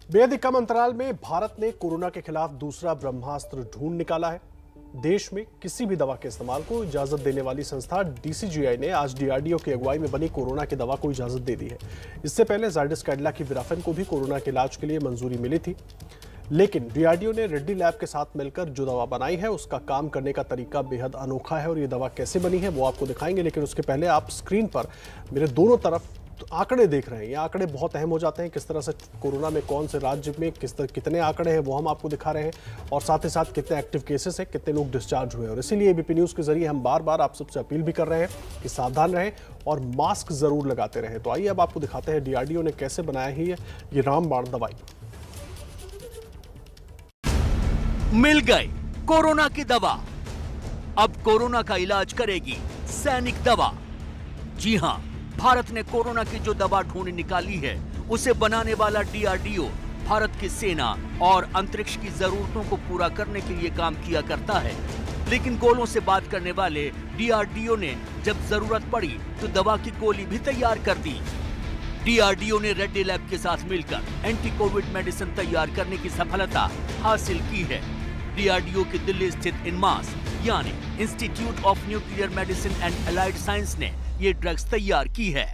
बेहद ही कम अंतराल में भारत ने कोरोना के खिलाफ दूसरा ब्रह्मास्त्र ढूंढ निकाला है। देश में किसी भी दवा के इस्तेमाल को इजाजत देने वाली संस्था डीसीजीआई ने आज डीआरडीओ की अगुवाई में बनी कोरोना की दवा को इजाजत दे दी है। इससे पहले जायडस कैडिला की विराफेन को भी कोरोना के इलाज के लिए मंजूरी मिली थी, लेकिन डीआरडीओ ने रेड्डी लैब के साथ मिलकर जो दवा बनाई है उसका काम करने का तरीका बेहद अनोखा है और ये दवा कैसे बनी है वो आपको दिखाएंगे। लेकिन उसके पहले आप स्क्रीन पर मेरे दोनों तरफ आंकड़े देख रहे हैं। ये आंकड़े बहुत अहम हो जाते हैं, किस तरह से कोरोना में कौन से राज्य में कितने आंकड़े हैं वो हम आपको दिखा रहे हैं, और साथ ही साथ कितने एक्टिव केसेस हैं, कितने लोग डिस्चार्ज हुए। और इसीलिए एबीपी न्यूज़ के जरिए हम बार बार आप सबसे अपील भी कर रहे हैं कि सावधान रहें और मास्क जरूर लगाते रहें। तो आइए अब आपको दिखाते हैं डीआरडीओ ने कैसे बनाया है ये रामबाण दवाई। मिल गई कोरोना की दवा। अब कोरोना का इलाज करेगी सैनिक दवा। जी हां, भारत ने कोरोना की जो दवा ढूंढ निकाली है उसे बनाने वाला डीआरडीओ भारत की सेना और अंतरिक्ष की जरूरतों को पूरा करने के लिए काम किया करता है। लेकिन गोलों से बात करने वाले डीआरडीओ ने जब जरूरत पड़ी तो दवा की गोली भी तैयार कर दी। डीआरडीओ ने रेड्डी लैब के साथ मिलकर एंटी कोविड मेडिसिन तैयार करने की सफलता हासिल की है। डीआरडीओ की दिल्ली स्थित इनमास यानी institute of nuclear medicine and allied science ने ये ड्रग्स तैयार की है।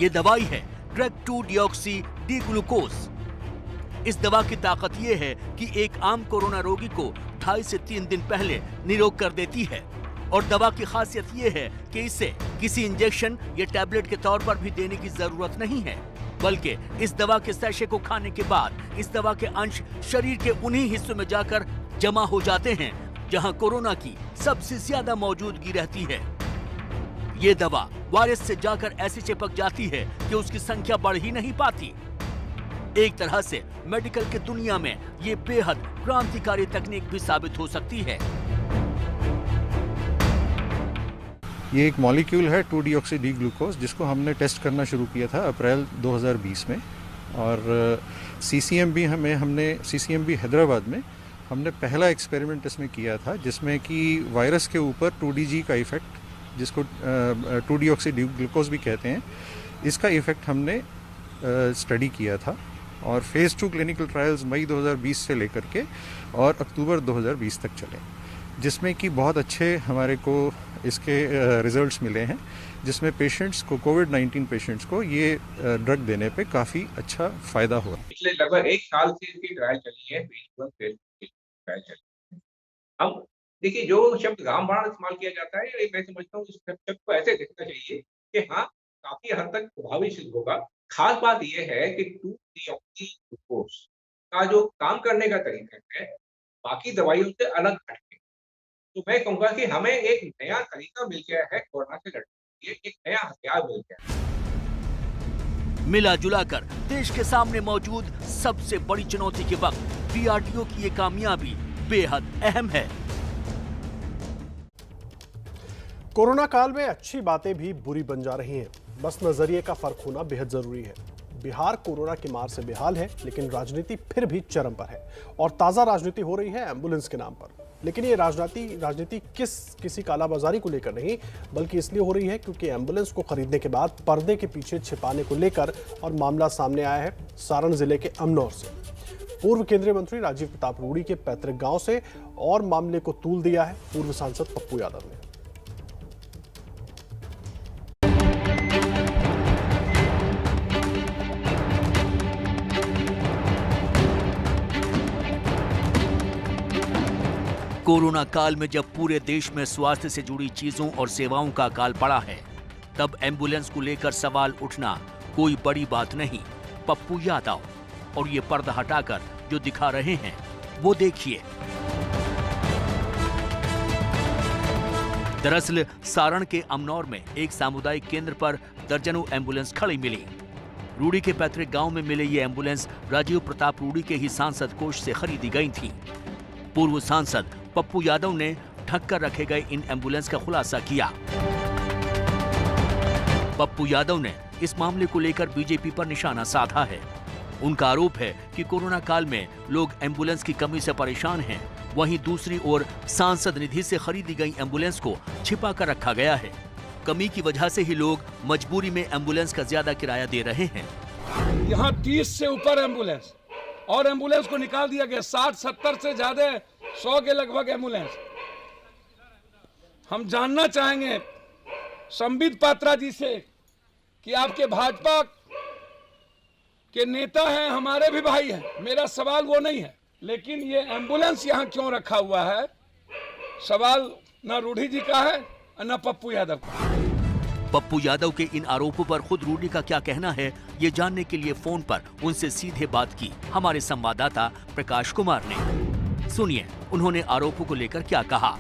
ये दवाई है ड्रग 2-डिऑक्सी डी ग्लूकोज। इस दवा की ताकत ये है कि एक आम कोरोना रोगी को 2.5 से 3 दिन पहले निरोग कर देती है। और दवा की खासियत ये है कि इसे किसी इंजेक्शन या टैबलेट के तौर पर भी देने की जरूरत नहीं है, बल्कि इस दवा के सैशे को खाने के बाद इस दवा के अंश शरीर के उन्हीं हिस्सों में जाकर जमा हो जाते हैं जहां कोरोना की सबसे ज्यादा मौजूदगी रहती है। ये दवा वायरस से जाकर ऐसी चिपक जाती है कि उसकी संख्या बढ़ ही नहीं पाती। एक तरह से मेडिकल की दुनिया में ये बेहद क्रांतिकारी तकनीक भी साबित हो सकती है। ये एक मॉलिक्यूल है 2-डिऑक्सी डी ग्लूकोज, जिसको हमने टेस्ट करना शुरू किया था अप्रैल 2020 में। और सीसीएमबी हैदराबाद में हमने पहला एक्सपेरिमेंट इसमें किया था, जिसमें कि वायरस के ऊपर 2DG का इफेक्ट, जिसको 2-डिऑक्सी डी ग्लूकोज भी कहते हैं, इसका इफेक्ट हमने स्टडी किया था। और फेज़ 2 क्लिनिकल ट्रायल्स मई 2020 से लेकर के और अक्टूबर 2020 तक चले, जिसमें कि बहुत अच्छे हमारे को इसके रिजल्ट्स मिले हैं, जिसमें पेशेंट्स को, कोविड-19 पेशेंट्स को ये ड्रग देने पे काफ़ी अच्छा फ़ायदा हुआ। पिछले लगभग 1 साल से इसकी ट्रायल चली है, फेज़ 1 फेज़ 2 की ट्रायल चली है। अब देखिए, जो शब्द रामबाण इस्तेमाल किया जाता है, ये मैं समझता हूँ इस शब्द को ऐसे देखना चाहिए कि हाँ, काफ़ी हद तक प्रभावी सिद्ध होगा। खास बात ये है कि 2-डिऑक्सी ग्लूकोज का जो काम करने का तरीका है, बाकी दवाइयों से अलग हटके। तो मैं कहूँगा कि हमें एक नया तरीका मिल गया है कोरोना से लड़ने के लिए, एक नया हथियार मिल गया है। मिला जुलाकर देश के सामने मौजूद सबसे बड़ी चुनौती के वक्त डीआरडीओ की ये कामयाबी बेहद अहम है। कोरोना काल में अच्छी बातें भी बुरी बन जा रही हैं, बस नजरिए का फर्क होना बेहद जरूरी है। बिहार कोरोना की मार से बेहाल है, लेकिन राजनीति फिर भी चरम पर है और ताजा राजनीति हो रही है एम्बुलेंस के नाम पर। लेकिन ये राजनीति किसी कालाबाजारी को लेकर नहीं, बल्कि इसलिए हो रही है क्योंकि एम्बुलेंस को खरीदने के बाद पर्दे के पीछे छिपाने को लेकर और मामला सामने आया है सारण जिले के अमनौर से। पूर्व केंद्रीय मंत्री राजीव प्रताप रूड़ी के पैतृक गांव से और मामले को तूल दिया है पूर्व सांसद पप्पू यादव ने। कोरोना काल में जब पूरे देश में स्वास्थ्य से जुड़ी चीजों और सेवाओं का अकाल पड़ा है, तब एम्बुलेंस को लेकर सवाल उठना कोई बड़ी बात नहीं। पप्पू यादव और ये पर्दा हटाकर जो दिखा रहे हैं वो देखिए। दरअसल सारण के अमनौर में एक सामुदायिक केंद्र पर दर्जनों एम्बुलेंस खड़ी मिली। रूड़ी के पैतृक गांव में मिले ये एम्बुलेंस राजीव प्रताप रूड़ी के ही सांसद कोष से खरीदी गई थी। पूर्व सांसद पप्पू यादव ने ढक कर रखे गए इन एम्बुलेंस का खुलासा किया। पप्पू यादव ने इस मामले को लेकर बीजेपी पर निशाना साधा है। उनका आरोप है कि कोरोना काल में लोग एम्बुलेंस की कमी से परेशान हैं, वहीं दूसरी ओर सांसद निधि से खरीदी गई एम्बुलेंस को छिपा कर रखा गया है। कमी की वजह से ही लोग मजबूरी में एम्बुलेंस का ज्यादा किराया दे रहे हैं। यहाँ 30 से ऊपर एम्बुलेंस और एम्बुलेंस को निकाल दिया गया, 60-70 से ज्यादा, 100 के लगभग एम्बुलेंस। हम जानना चाहेंगे संबित पात्रा जी से कि आपके भाजपा के नेता हैं, हमारे भी भाई हैं, मेरा सवाल वो नहीं है, लेकिन ये एम्बुलेंस यहाँ क्यों रखा हुआ है, सवाल न रूढ़ी जी का है न पप्पू यादव का। पप्पू यादव के इन आरोपों पर खुद रूडी का क्या कहना है, ये जानने के लिए फोन पर उनसे सीधे बात की हमारे संवाददाता प्रकाश कुमार ने। सुनिए उन्होंने आरोपों को लेकर क्या कहा।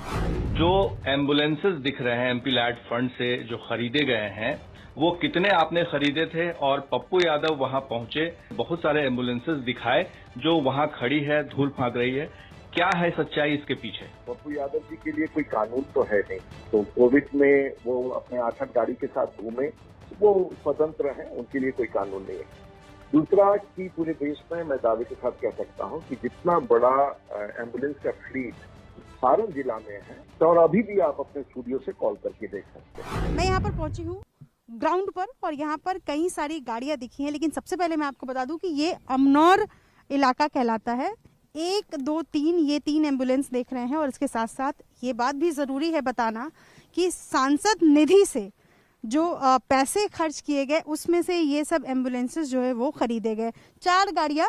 जो एम्बुलेंसेस दिख रहे हैं एमपी लैड फंड से जो खरीदे गए हैं, वो कितने आपने खरीदे थे? और पप्पू यादव वहां पहुंचे, बहुत सारे एम्बुलेंसेस दिखाए जो वहां खड़ी है, धूल फांक रही है, क्या है सच्चाई इसके पीछे? पप्पू यादव जी के लिए कोई कानून तो है नहीं, तो कोविड में वो अपने 8 गाड़ी के साथ घूमे, वो स्वतंत्र हैं, उनके लिए कोई कानून नहीं है। दूसरा कि पूरे देश में मैं दावे के साथ कह सकता हूं कि जितना बड़ा एम्बुलेंस का फ्लीट सारण जिला में है, तो और अभी भी आप अपने स्टूडियो से कॉल करके देख सकते हैं। मैं यहाँ पर पहुंची हूँ ग्राउंड पर और यहाँ पर कई सारी गाड़ियां दिखी हैं, लेकिन सबसे पहले मैं आपको बता दूं कि ये अमनौर इलाका कहलाता है। 1, 2, 3 ये 3 एम्बुलेंस देख रहे हैं और इसके साथ साथ ये बात भी ज़रूरी है बताना कि सांसद निधि से जो पैसे खर्च किए गए उसमें से ये सब एम्बुलेंसेस जो है वो खरीदे गए। 4 गाड़ियाँ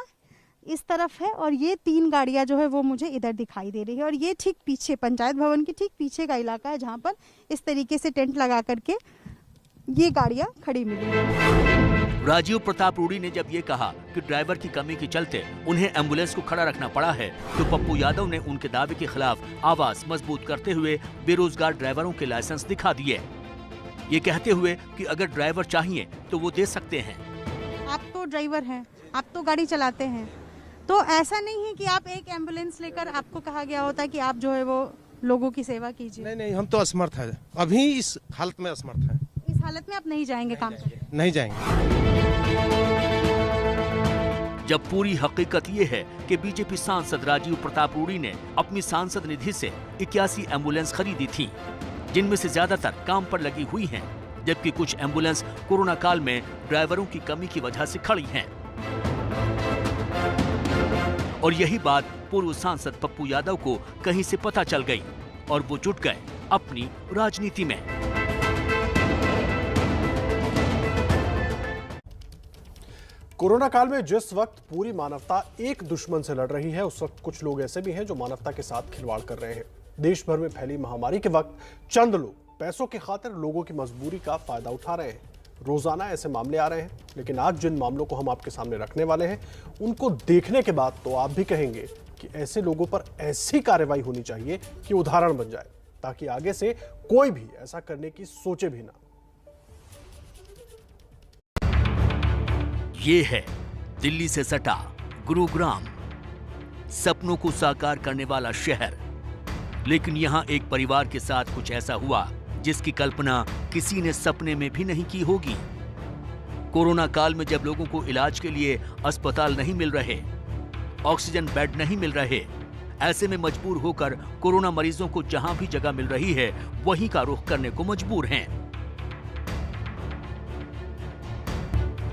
इस तरफ है और ये 3 गाड़ियाँ जो है वो मुझे इधर दिखाई दे रही है और ये ठीक पीछे पंचायत भवन के ठीक पीछे का इलाका है जहाँ पर इस तरीके से टेंट लगा करके ये गाड़ियाँ खड़ी मिली। राजीव प्रताप रूडी ने जब ये कहा कि ड्राइवर की कमी के चलते उन्हें एम्बुलेंस को खड़ा रखना पड़ा है, तो पप्पू यादव ने उनके दावे के खिलाफ आवाज मजबूत करते हुए बेरोजगार ड्राइवरों के लाइसेंस दिखा दिए, ये कहते हुए कि अगर ड्राइवर चाहिए तो वो दे सकते हैं। आप तो ड्राइवर हैं, आप तो गाड़ी चलाते हैं, तो ऐसा नहीं है कि आप एक एम्बुलेंस लेकर आपको कहा गया होता कि आप जो है वो लोगों की सेवा कीजिए। नहीं, हम तो असमर्थ हैं, अभी इस हालत में असमर्थ हैं। इस हालत में आप नहीं जाएंगे काम करने? नहीं जाएंगे। जब पूरी हकीकत ये है कि बीजेपी सांसद राजीव प्रताप रूडी ने अपनी सांसद निधि से 81 एम्बुलेंस खरीदी थी, जिनमें से ज्यादातर काम पर लगी हुई हैं, जबकि कुछ एम्बुलेंस कोरोना काल में ड्राइवरों की कमी की वजह से खड़ी हैं। और यही बात पूर्व सांसद पप्पू यादव को कहीं से पता चल गई और वो जुट गए अपनी राजनीति में। कोरोना काल में जिस वक्त पूरी मानवता एक दुश्मन से लड़ रही है, उस वक्त कुछ लोग ऐसे भी हैं जो मानवता के साथ खिलवाड़ कर रहे हैं। देश भर में फैली महामारी के वक्त चंद लोग पैसों की खातिर लोगों की मजबूरी का फायदा उठा रहे हैं। रोजाना ऐसे मामले आ रहे हैं, लेकिन आज जिन मामलों को हम आपके सामने रखने वाले हैं, उनको देखने के बाद तो आप भी कहेंगे कि ऐसे लोगों पर ऐसी कार्रवाई होनी चाहिए कि उदाहरण बन जाए, ताकि आगे से कोई भी ऐसा करने की सोचे भी ना। ये है दिल्ली से सटा गुरुग्राम, सपनों को साकार करने वाला शहर। लेकिन यहां एक परिवार के साथ कुछ ऐसा हुआ जिसकी कल्पना किसी ने सपने में भी नहीं की होगी। कोरोना काल में जब लोगों को इलाज के लिए अस्पताल नहीं मिल रहे, ऑक्सीजन बेड नहीं मिल रहे, ऐसे में मजबूर होकर कोरोना मरीजों को जहां भी जगह मिल रही है वहीं का रुख करने को मजबूर हैं।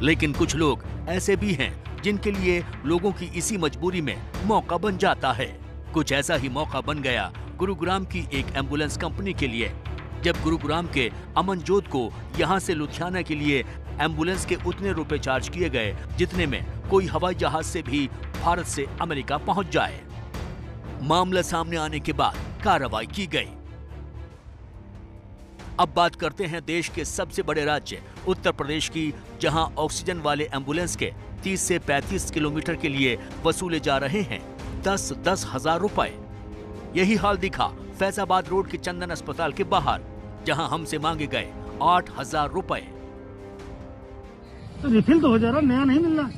लेकिन कुछ लोग ऐसे भी हैं जिनके लिए लोगों की इसी मजबूरी में मौका बन जाता है। कुछ ऐसा ही मौका बन गया गुरुग्राम की एक एम्बुलेंस कंपनी के लिए, जब गुरुग्राम के अमनजोत को यहां से लुधियाना के लिए एम्बुलेंस के उतने रुपए चार्ज किए गए जितने में कोई हवाई जहाज से भी भारत से अमेरिका पहुंच जाए। मामला सामने आने के बाद कार्रवाई की गई। अब बात करते हैं देश के सबसे बड़े राज्य उत्तर प्रदेश की, जहां ऑक्सीजन वाले एम्बुलेंस के 30 से 35 किलोमीटर के लिए वसूले जा रहे हैं 10-10 हजार रुपए। यही हाल दिखा फैजाबाद रोड के चंदन अस्पताल के बाहर, जहां हमसे मांगे गए 8,000 रुपए। तो रिफिल तो हो जा रहा, नया नहीं मिल रहा।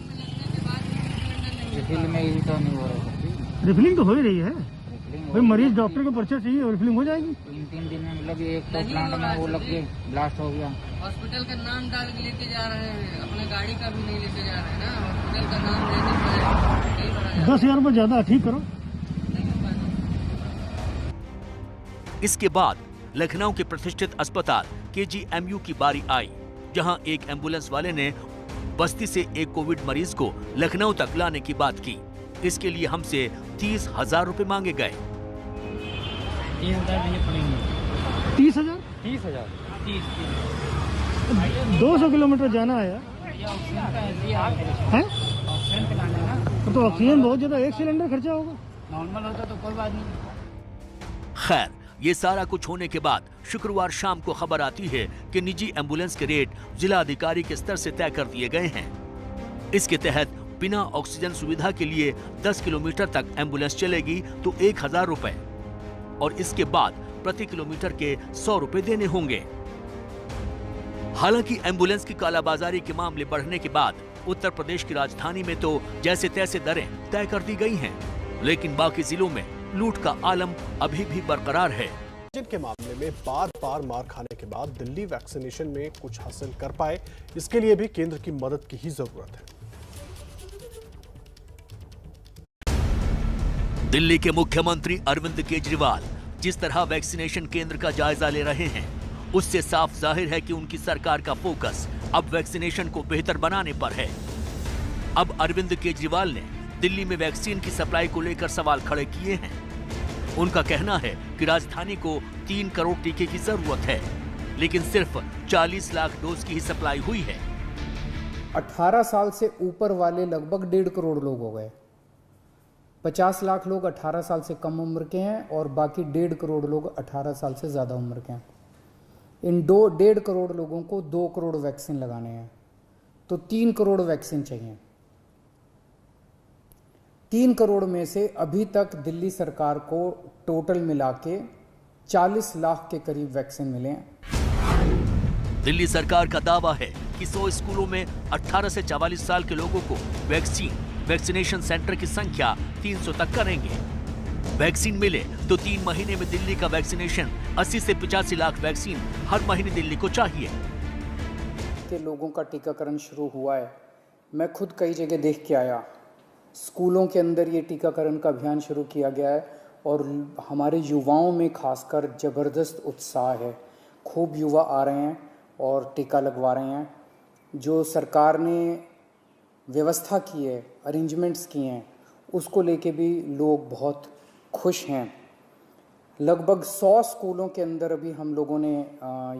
रिफिल में ही तो नहीं हो रहा। रिफिलिंग तो हो ही रही है, भाई मरीज डॉक्टर को पर्चा चाहिए, रिफिलिंग हो जाएगी। 3 दिन में मतलब एक तो प्लांट में वो लग के ब्लास्ट हो गया। हॉस्पिटल का नाम डाल के लेके जा रहे हैं, अपने गाड़ी का भी नहीं लेके जा रहे हैं ना, हॉस्पिटल का नाम लेके 10,000 रुपये ज्यादा, ठीक करो। इसके बाद लखनऊ के प्रतिष्ठित अस्पताल KGMU की बारी आई, जहां एक एम्बुलेंस वाले ने बस्ती से एक कोविड मरीज को लखनऊ तक लाने की बात की। इसके लिए हमसे 30,000 रुपए मांगे गए। 30,000? 200 किलोमीटर जाना है हैं? तो ऑक्सीजन बहुत ज्यादा, एक सिलेंडर खर्चा होगा। नॉर्मल होता तो कोई बात नहीं। खैर, ये सारा कुछ होने के बाद शुक्रवार शाम को खबर आती है कि निजी एम्बुलेंस के रेट जिला अधिकारी के स्तर से तय कर दिए गए हैं। इसके तहत बिना ऑक्सीजन सुविधा के लिए 10 किलोमीटर तक एम्बुलेंस चलेगी तो 1,000 रुपए और इसके बाद प्रति किलोमीटर के 100 रुपए देने होंगे। हालांकि एम्बुलेंस की कालाबाजारी के मामले बढ़ने के बाद उत्तर प्रदेश की राजधानी में तो जैसे तैसे दरें तय कर दी गई हैं, लेकिन बाकी जिलों में लूट का आलम अभी भी बरकरार है। जिनके मामले में बार-बार मार खाने के बाद दिल्ली वैक्सीनेशन में कुछ हासिल कर पाए, इसके लिए भी केंद्र की मदद की ही जरूरत है। दिल्ली के मुख्यमंत्री अरविंद केजरीवाल जिस तरह वैक्सीनेशन केंद्र का जायजा ले रहे हैं, उससे साफ जाहिर है कि उनकी सरकार का फोकस अब वैक्सीनेशन को बेहतर बनाने पर है। अब अरविंद केजरीवाल ने दिल्ली में वैक्सीन की सप्लाई को लेकर सवाल खड़े किए हैं। उनका कहना है कि राजधानी को 3 करोड़ टीके की जरूरत है, लेकिन सिर्फ 40 लाख डोज की ही सप्लाई हुई है। 18 साल से ऊपर वाले लगभग 1.5 करोड़ लोग हो गए। 50 लाख लोग 18 साल से कम उम्र के हैं और बाकी 1.5 करोड़ लोग 18 साल से ज़्यादा उम्र के हैं। इन 1.5 करोड़ लोगों को 2 करोड़ वैक्सीन लगाने हैं, तो 3 करोड़ वैक्सीन चाहिए। 3 करोड़ में से अभी तक दिल्ली सरकार को टोटल मिला के 40 लाख के करीब वैक्सीन मिले हैं। दिल्ली सरकार का दावा है कि 100 स्कूलों में 18 से 44 साल के लोगों को वैक्सीनेशन सेंटर की संख्या 300 तक करेंगे। वैक्सीन मिले तो 3 महीने में दिल्ली का वैक्सीनेशन 80 से 85 लाख वैक्सीन हर महीने दिल्ली को चाहिए। के लोगों का टीकाकरण शुरू हुआ है। मैं खुद कई जगह देख के आया। स्कूलों के अंदर ये टीकाकरण का अभियान शुरू किया गया है और हमारे युवाओं में खासकर ज़बरदस्त उत्साह है। खूब युवा आ रहे हैं और टीका लगवा रहे हैं। जो सरकार ने व्यवस्था की है, अरेंजमेंट्स किए हैं, उसको लेके भी लोग बहुत खुश हैं। लगभग 100 स्कूलों के अंदर अभी हम लोगों ने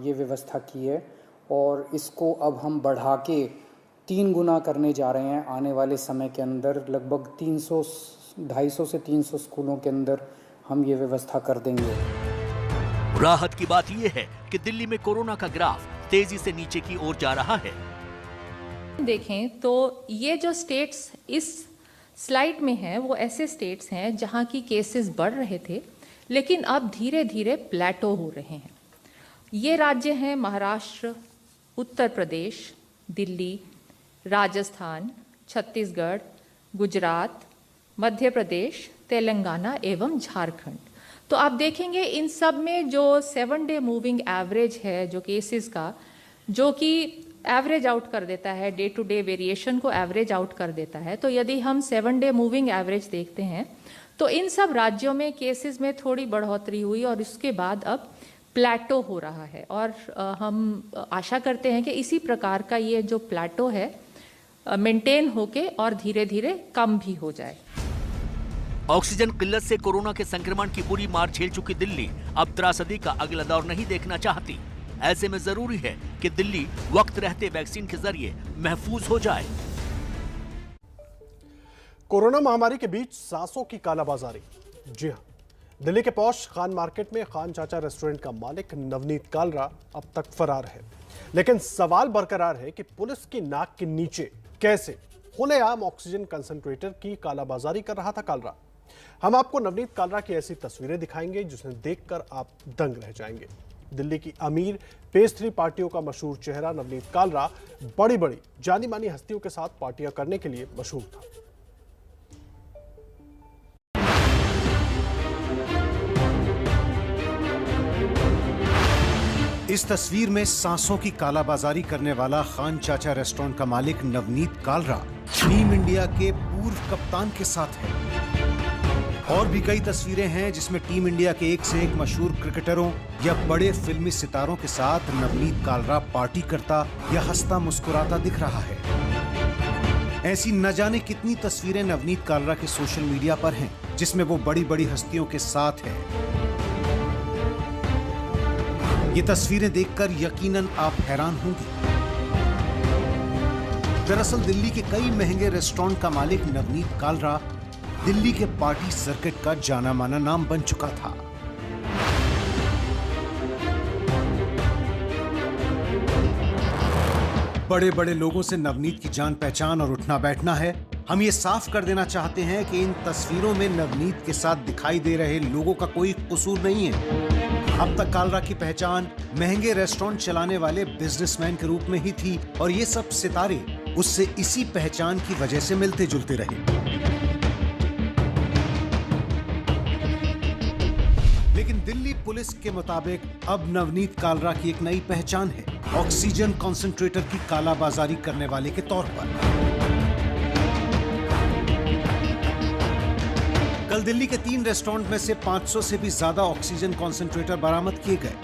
ये व्यवस्था की है और इसको अब हम बढ़ा के 3 गुना करने जा रहे हैं। आने वाले समय के अंदर लगभग 250 से 300 स्कूलों के अंदर हम ये व्यवस्था कर देंगे। राहत की बात यह है कि दिल्ली में कोरोना का ग्राफ तेजी से नीचे की ओर जा रहा है। देखें तो ये जो स्टेट्स इस स्लाइड में हैं वो ऐसे स्टेट्स हैं जहां की केसेस बढ़ रहे थे लेकिन अब धीरे धीरे प्लेटो हो रहे हैं। ये राज्य हैं महाराष्ट्र, उत्तर प्रदेश, दिल्ली, राजस्थान, छत्तीसगढ़, गुजरात, मध्य प्रदेश, तेलंगाना एवं झारखंड। तो आप देखेंगे इन सब में जो 7 डे मूविंग एवरेज है जो केसेस का, जो कि एवरेज आउट कर देता है, डे टू डे वेरिएशन को एवरेज आउट कर देता है। तो यदि हम 7 डे मूविंग एवरेज देखते हैं तो इन सब राज्यों में केसेस में थोड़ी बढ़ोतरी हुई और उसके बाद अब प्लेटो हो रहा है और हम आशा करते हैं कि इसी प्रकार का ये जो प्लेटो है मेंटेन होके और धीरे धीरे कम भी हो जाए। ऑक्सीजन किल्लत से कोरोना के संक्रमण की बुरी मार झेल चुकी दिल्ली अब त्रासदी का अगला दौर नहीं देखना चाहती। ऐसे में जरूरी है कि दिल्ली वक्त रहते वैक्सीन के जरिए महफूज हो जाए। कोरोना महामारी के बीच सांसों की कालाबाजारी। जी हां, दिल्ली के पॉश खान मार्केट में खान चाचा रेस्टोरेंट का मालिक नवनीत कालरा अब तक फरार है, लेकिन सवाल बरकरार है कि पुलिस की नाक के नीचे कैसे खुलेआम ऑक्सीजन कंसंट्रेटर की कालाबाजारी कर रहा था कालरा। हम आपको नवनीत कालरा की ऐसी तस्वीरें दिखाएंगे जिन्हें देखकर आप दंग रह जाएंगे। दिल्ली की अमीर पेस्ट्री पार्टियों का मशहूर चेहरा नवनीत कालरा बड़ी बड़ी जानी मानी हस्तियों के साथ पार्टियां करने के लिए मशहूर था। इस तस्वीर में सांसों की कालाबाजारी करने वाला खान चाचा रेस्टोरेंट का मालिक नवनीत कालरा टीम इंडिया के पूर्व कप्तान के साथ है। और भी कई तस्वीरें हैं जिसमें टीम इंडिया के एक से एक मशहूर क्रिकेटरों या बड़े फिल्मी सितारों के साथ नवनीत कालरा पार्टी करता या हंसता मुस्कुराता दिख रहा है। ऐसी न जाने कितनी तस्वीरें नवनीत कालरा के सोशल मीडिया पर हैं, जिसमें वो बड़ी बड़ी हस्तियों के साथ है। ये तस्वीरें देखकर यकीनन आप हैरान होंगे। दरअसल दिल्ली के कई महंगे रेस्टोरेंट का मालिक नवनीत कालरा दिल्ली के पार्टी सर्किट का जाना माना नाम बन चुका था। बड़े बड़े लोगों से नवनीत की जान पहचान और उठना बैठना है। हम ये साफ कर देना चाहते हैं कि इन तस्वीरों में नवनीत के साथ दिखाई दे रहे लोगों का कोई कसूर नहीं है। अब तक कालरा की पहचान महंगे रेस्टोरेंट चलाने वाले बिजनेसमैन के रूप में ही थी और ये सब सितारे उससे इसी पहचान की वजह से मिलते जुलते रहे। लेकिन दिल्ली पुलिस के मुताबिक अब नवनीत कालरा की एक नई पहचान है, ऑक्सीजन कॉन्सेंट्रेटर की कालाबाजारी करने वाले के तौर पर। कल दिल्ली के 3 रेस्टोरेंट में से 500 से भी ज्यादा ऑक्सीजन कॉन्सेंट्रेटर बरामद किए गए।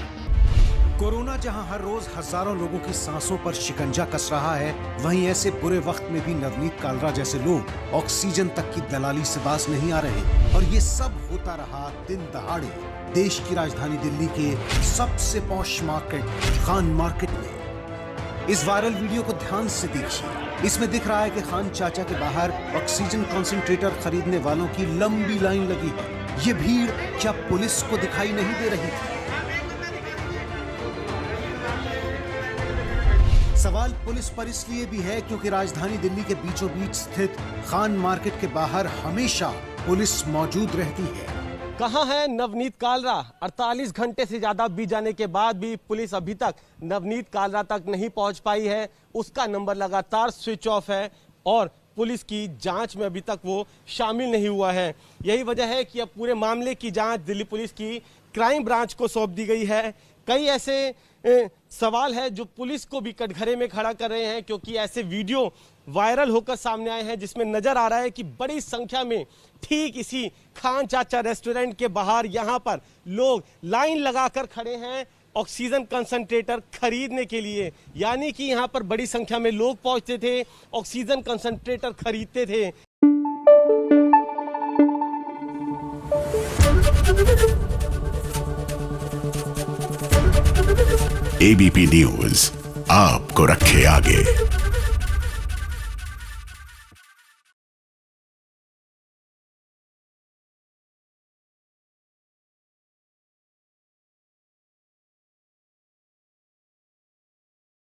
कोरोना जहां हर रोज हजारों लोगों की सांसों पर शिकंजा कस रहा है, वहीं ऐसे बुरे वक्त में भी नवनीत कालरा जैसे लोग ऑक्सीजन तक की दलाली से बाज नहीं आ रहे। और ये सब होता रहा दिन दहाड़े देश की राजधानी दिल्ली के सबसे पॉश मार्केट खान मार्केट में। इस वायरल वीडियो को ध्यान से देखिए। इसमें दिख रहा है कि खान चाचा के बाहर ऑक्सीजन कॉन्सेंट्रेटर खरीदने वालों की लंबी लाइन लगी है। ये भीड़ क्या पुलिस को दिखाई नहीं दे रही थी? सवाल पुलिस पर इसलिए भी है क्योंकि राजधानी दिल्ली के बीचों बीच स्थित खान मार्केट के बाहर हमेशा पुलिस मौजूद रहती है। कहां है नवनीत कालरा? 48 घंटे से ज्यादा बीत जाने के बाद भी पुलिस अभी तक नवनीत कालरा तक नहीं पहुंच पाई है। उसका नंबर लगातार स्विच ऑफ है और पुलिस की जांच में अभी तक वो शामिल नहीं हुआ है। यही वजह है कि अब पूरे मामले की जांच दिल्ली पुलिस की क्राइम ब्रांच को सौंप दी गई है। कई ऐसे सवाल है जो पुलिस को भी कटघरे में खड़ा कर रहे हैं, क्योंकि ऐसे वीडियो वायरल होकर सामने आए हैं जिसमें नजर आ रहा है कि बड़ी संख्या में ठीक इसी खान चाचा रेस्टोरेंट के बाहर यहां पर लोग लाइन लगाकर खड़े हैं ऑक्सीजन कंसंट्रेटर खरीदने के लिए। यानी कि यहां पर बड़ी संख्या में लोग पहुंचते थे, ऑक्सीजन कंसंट्रेटर खरीदते थे। एबीपी न्यूज आपको रखे आगे।